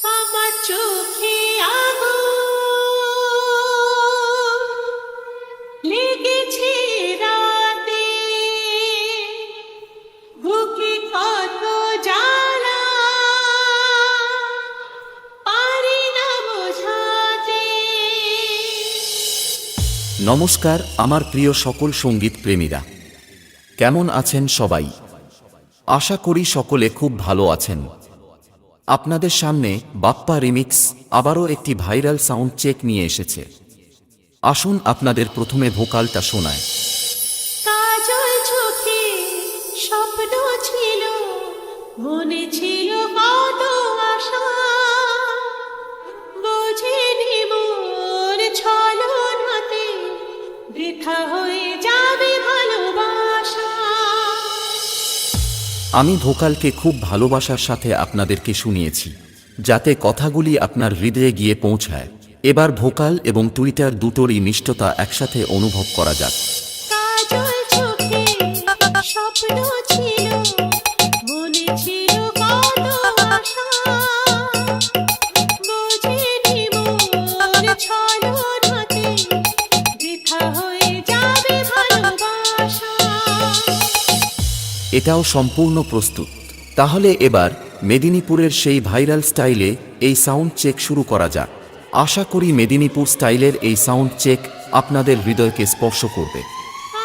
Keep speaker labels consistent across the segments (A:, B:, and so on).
A: আমার চোখে আগুন লেগেছে রাতে, বুকে কত জ্বালা পারি না বোঝাতে।
B: নমস্কার আমার প্রিয় সকল সঙ্গীত প্রেমীরা, কেমন আছেন সবাই? আশা করি সকলে খুব ভালো আছেন। আপনাদের সামনে বাপ্পা রিমিক্স আবারও একটি ভাইরাল সাউন্ড চেক নিয়ে এসেছে। আসুন আপনাদের প্রথমে ভোকালটা শোনায়।
A: কাজল চোখে স্বপ্ন ছিল, মনে ছিল কত আশা, বুঝিনি মোর ছলনাতে বৃথা হয়ে যাবে ভালোবাসা।
B: আমি ভোকালকে খুব ভালোবাসার সাথে আপনাদেরকে শুনিয়েছি, যাতে কথাগুলি আপনার হৃদয়ে গিয়ে পৌঁছায়। এবার ভোকাল এবং টুইটার দুটোরই মিষ্টতা একসাথে অনুভব করা যাক।
A: কাজল চোখে স্বপ্ন ছিল, মনে ছিল কত আশা, বুঝিনি মোর ছলনাতে বৃথা হয়ে যাবে ভালোবাসা।
B: এটাও সম্পূর্ণ প্রস্তুত। তাহলে এবার মেদিনীপুরের সেই ভাইরাল স্টাইলে এই সাউন্ড চেক শুরু করা যাক। আশা করি মেদিনীপুর স্টাইলের এই সাউন্ড চেক আপনাদের হৃদয়কে স্পর্শ করবে।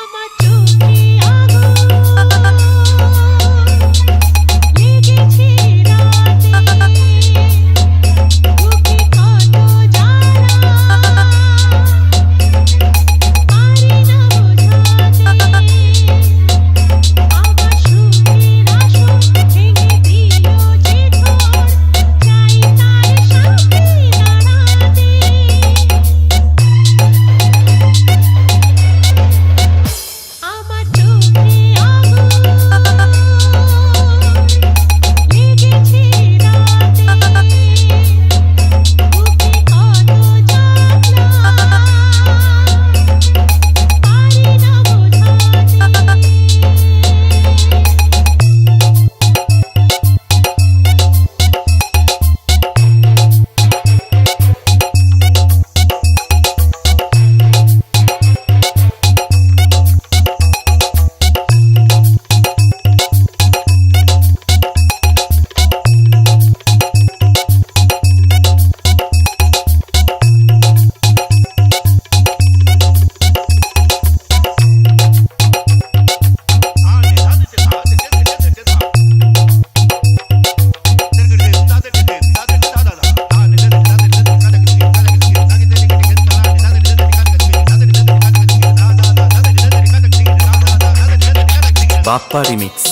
A: আমার চোখে আগুন লেগেছে রাতে, বুকে কত জ্বালা পারি না বোঝাতে। আমার সুখের আসন ভেঙে দিল যে ঘর, চাই তার সামনে দাঁড়াতে। আমার চোখে আগুন লেগেছে রাতে, বুকে কত জ্বালা পারি না
B: বাপ্পা রিমিক্স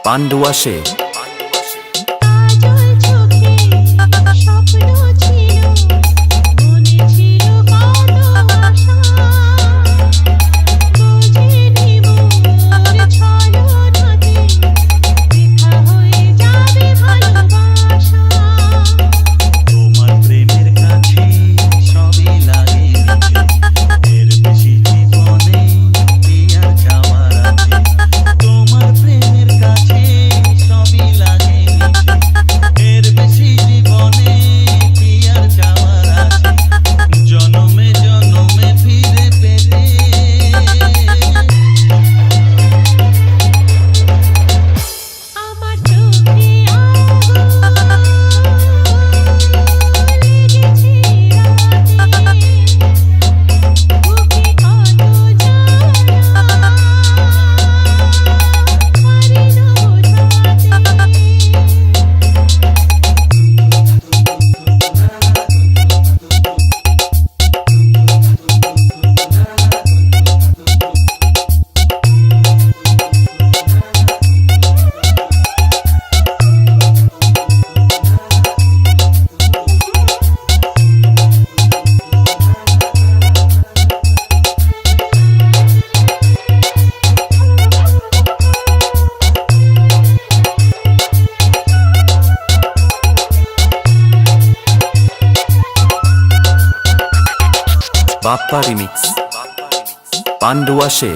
B: পান্ডুয়া সে।
A: কাজল চোখে স্বপ্ন ছিল, মনে ছিল কত আশা, বুঝিনি মোর ছলনাতে বৃথা হয়ে যাবে ভালোবাসা।
C: তোমার প্রেমের কাছে সবই লাগে মিছে, এর বেশি জীবনে কি আর চাওয়ার আছে। তোমার প্রেমের কাছে সবই লাগে মিছে, এর বেশি জীবনে কি আর চাওয়ার আছে। জনমে জনমে ফিরে পেতে
A: আমার চোখে আগুন লেগেছে রাতে, বুকে কত জ্বালা পারি না
B: বাপ্পা রিমিক্স পান্ডুয়া সে।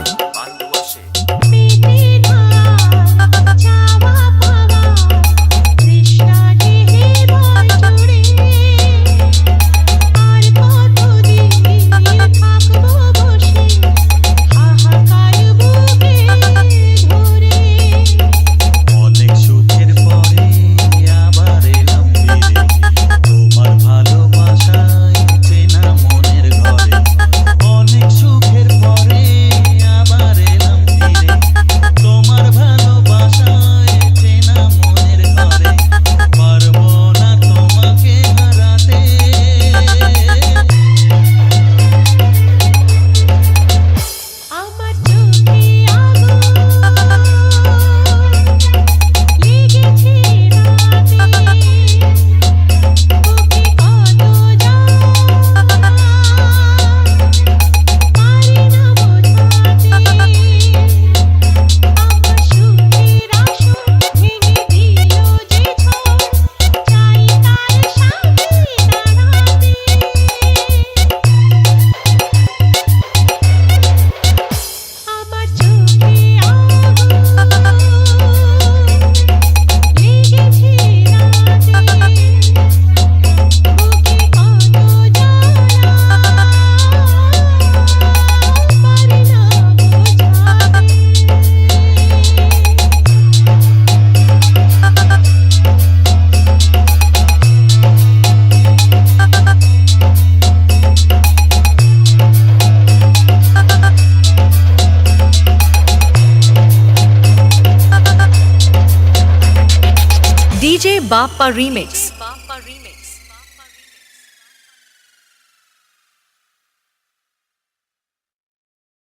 A: পেতে না চাওয়া পাওয়া তৃষ্ণা দেহে ভরা।
D: বাপ্পা রিমিক্স।